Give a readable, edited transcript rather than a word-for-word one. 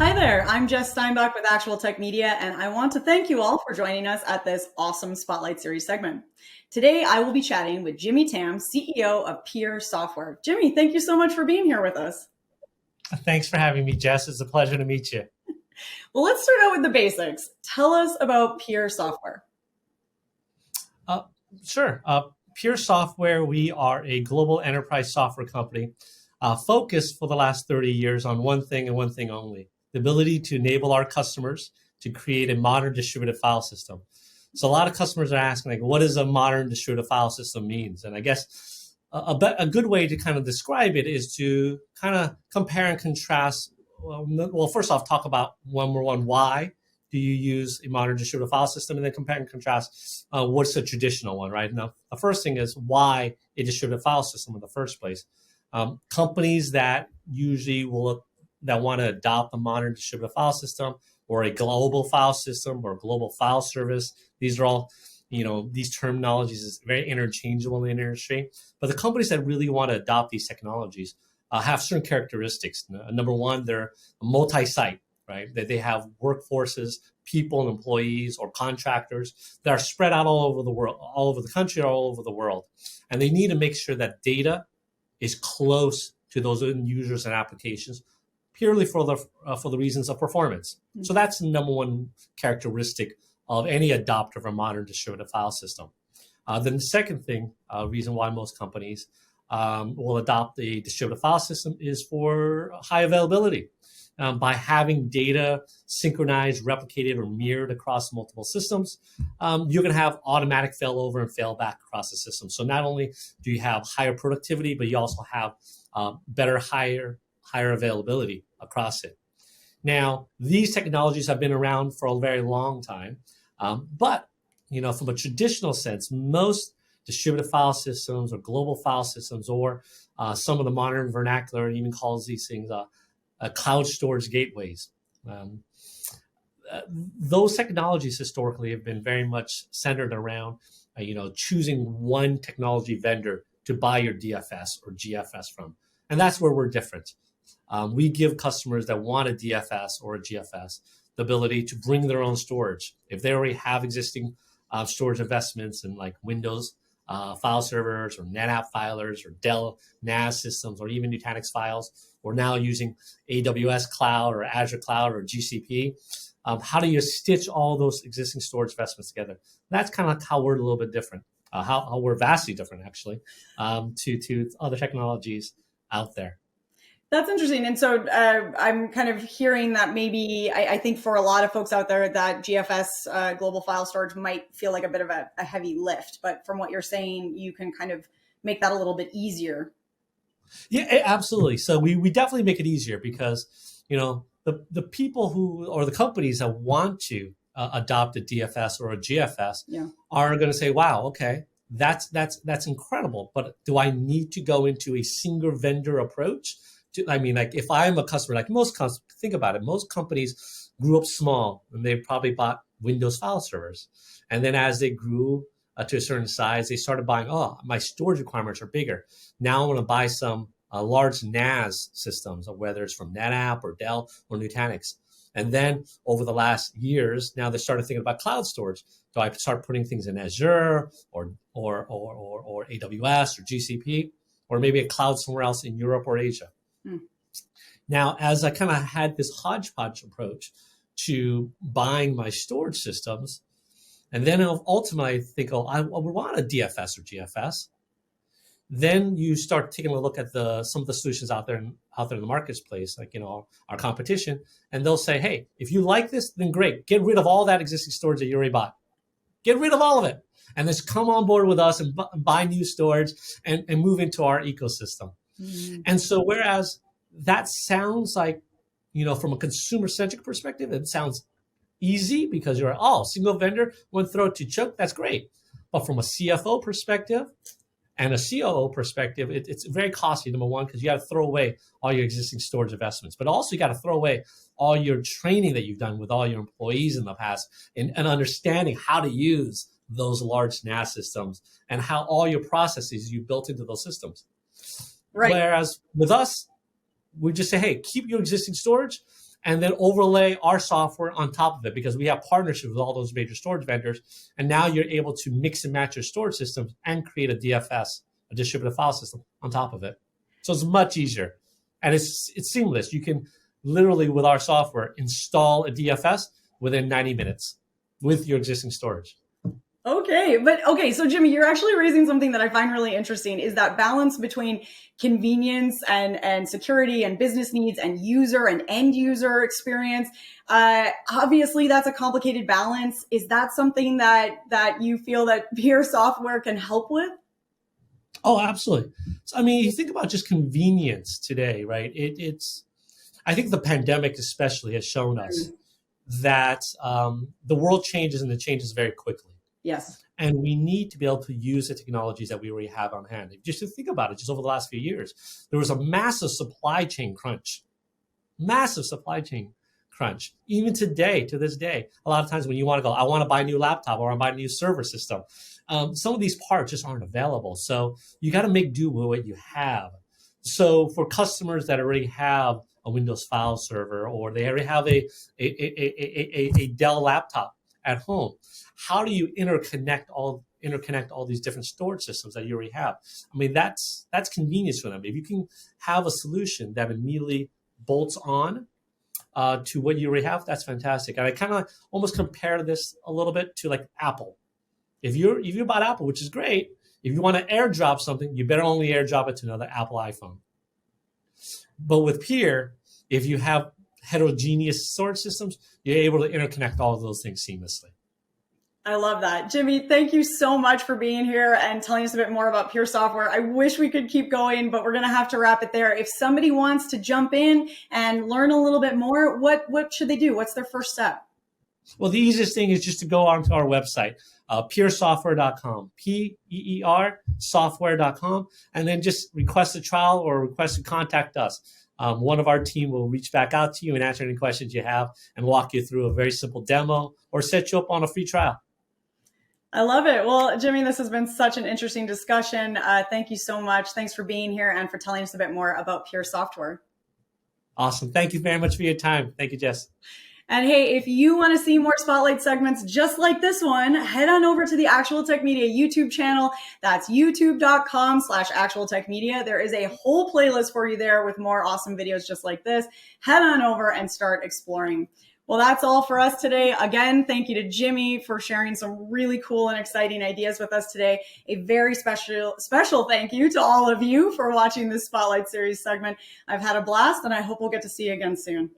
Hi there, I'm Jess Steinbach with ActualTech Media, and I want to thank you all for joining us at this awesome Spotlight Series segment. Today, I will be chatting with Jimmy Tam, CEO of Peer Software. Jimmy, thank you so much for being here with us. Thanks for having me, Jess. It's a pleasure to meet you. Well, let's start out with the basics. Tell us about Peer Software. Sure. Peer Software, we are a global enterprise software company focused for the last 30 years on one thing and one thing only: the ability to enable our customers to create a modern distributed file system. So a lot of customers are asking, like, what does a modern distributed file system means? And I guess a good way to kind of describe it is to kind of compare and contrast. Well, first off, talk about why do you use a modern distributed file system, and then compare and contrast what's a traditional one, right? Now, the first thing is why a distributed file system in the first place. Companies that usually that want to adopt a modern distributed file system or a global file system or global file service, these are all, these terminologies is very interchangeable in the industry. But the companies that really want to adopt these technologies have certain characteristics. Number one, they're multi-site, right? That they have workforces, people and employees or contractors that are spread out all over the world, all over the country, or all over the world. And they need to make sure that data is close to those end users and applications, purely for the reasons of performance. Mm-hmm. So that's the number one characteristic of any adopter of a modern distributed file system. Then the second reason why most companies will adopt a distributed file system is for high availability. By having data synchronized, replicated, or mirrored across multiple systems, you're going to have automatic failover and failback across the system. So not only do you have higher productivity, but you also have higher availability across it. Now, these technologies have been around for a very long time, but from a traditional sense, most distributed file systems or global file systems, or some of the modern vernacular even calls these things cloud storage gateways. Those technologies historically have been very much centered around, choosing one technology vendor to buy your DFS or GFS from. And that's where we're different. We give customers that want a DFS or a GFS the ability to bring their own storage. If they already have existing storage investments in like Windows file servers or NetApp filers or Dell NAS systems or even Nutanix files, or now using AWS Cloud or Azure Cloud or GCP, how do you stitch all those existing storage investments together? That's kind of how we're a little bit different, how we're vastly different, actually, to other technologies out there. That's interesting. And so I'm kind of hearing that maybe I think for a lot of folks out there that GFS, global file storage, might feel like a bit of a heavy lift. But from what you're saying, you can kind of make that a little bit easier. Yeah, absolutely. So we definitely make it easier because, the people or the companies that want to adopt a DFS or a GFS are going to say, wow, okay, that's incredible. But do I need to go into a single vendor approach? If I'm a customer, like think about it, most companies grew up small and they probably bought Windows file servers. And then as they grew to a certain size, they started buying, my storage requirements are bigger. Now I want to buy some large NAS systems, whether it's from NetApp or Dell or Nutanix. And then over the last years, now they started thinking about cloud storage. Do I start putting things in Azure or AWS or GCP, or maybe a cloud somewhere else in Europe or Asia? Now, as I kind of had this hodgepodge approach to buying my storage systems, and then ultimately I think, I would want a DFS or GFS. Then you start taking a look at some of the solutions out there in the marketplace, like our competition, and they'll say, hey, if you like this, then great, get rid of all that existing storage that you already bought. Get rid of all of it, and just come on board with us and buy new storage and move into our ecosystem. Mm-hmm. And so whereas that sounds like, from a consumer-centric perspective, it sounds easy because you're, single vendor, one throat to choke, that's great. But from a CFO perspective and a COO perspective, it's very costly, number one, because you got to throw away all your existing storage investments. But also you got to throw away all your training that you've done with all your employees in the past and understanding how to use those large NAS systems and how all your processes you built into those systems. Right. Whereas with us, we just say, hey, keep your existing storage and then overlay our software on top of it, because we have partnerships with all those major storage vendors. And now you're able to mix and match your storage systems and create a DFS, a distributed file system, on top of it. So it's much easier. And it's seamless. You can literally, with our software, install a DFS within 90 minutes with your existing storage. Okay. So Jimmy, you're actually raising something that I find really interesting, is that balance between convenience and security and business needs and user and end user experience. Obviously that's a complicated balance. Is that something that you feel that Pure Software can help with? Oh, absolutely. So, I mean, you think about just convenience today, right? I think the pandemic especially has shown us that the world changes, and it changes very quickly. Yes. And we need to be able to use the technologies that we already have on hand. Just to think about it, just over the last few years, there was a massive supply chain crunch. Even today, to this day, a lot of times when you want to go, I want to buy a new laptop or I want to buy a new server system, some of these parts just aren't available. So you got to make do with what you have. So for customers that already have a Windows file server, or they already have a Dell laptop at home, how do you interconnect all these different storage systems that you already have? I mean, that's convenience for them. If you can have a solution that immediately bolts on to what you already have, that's fantastic. And I kind of almost compare this a little bit to like Apple. If you bought Apple, which is great, if you want to airdrop something, you better only airdrop it to another Apple iPhone. But with Pure, if you have heterogeneous storage systems, you're able to interconnect all of those things seamlessly. I love that. Jimmy, thank you so much for being here and telling us a bit more about Pure Software. I wish we could keep going, but we're going to have to wrap it there. If somebody wants to jump in and learn a little bit more, what should they do? What's their first step? Well, the easiest thing is just to go onto our website, puresoftware.com, PEER software.com, and then just request a trial or request to contact us. One of our team will reach back out to you and answer any questions you have and walk you through a very simple demo or set you up on a free trial. I love it. Well, Jimmy, this has been such an interesting discussion. Thank you so much. Thanks for being here and for telling us a bit more about Pure Software. Awesome. Thank you very much for your time. Thank you, Jess. And hey, if you want to see more Spotlight segments just like this one, head on over to the ActualTech Media YouTube channel. That's youtube.com/ActualTech Media. There is a whole playlist for you there with more awesome videos just like this. Head on over and start exploring. Well, that's all for us today. Again, thank you to Jimmy for sharing some really cool and exciting ideas with us today. A very special thank you to all of you for watching this Spotlight Series segment. I've had a blast, and I hope we'll get to see you again soon.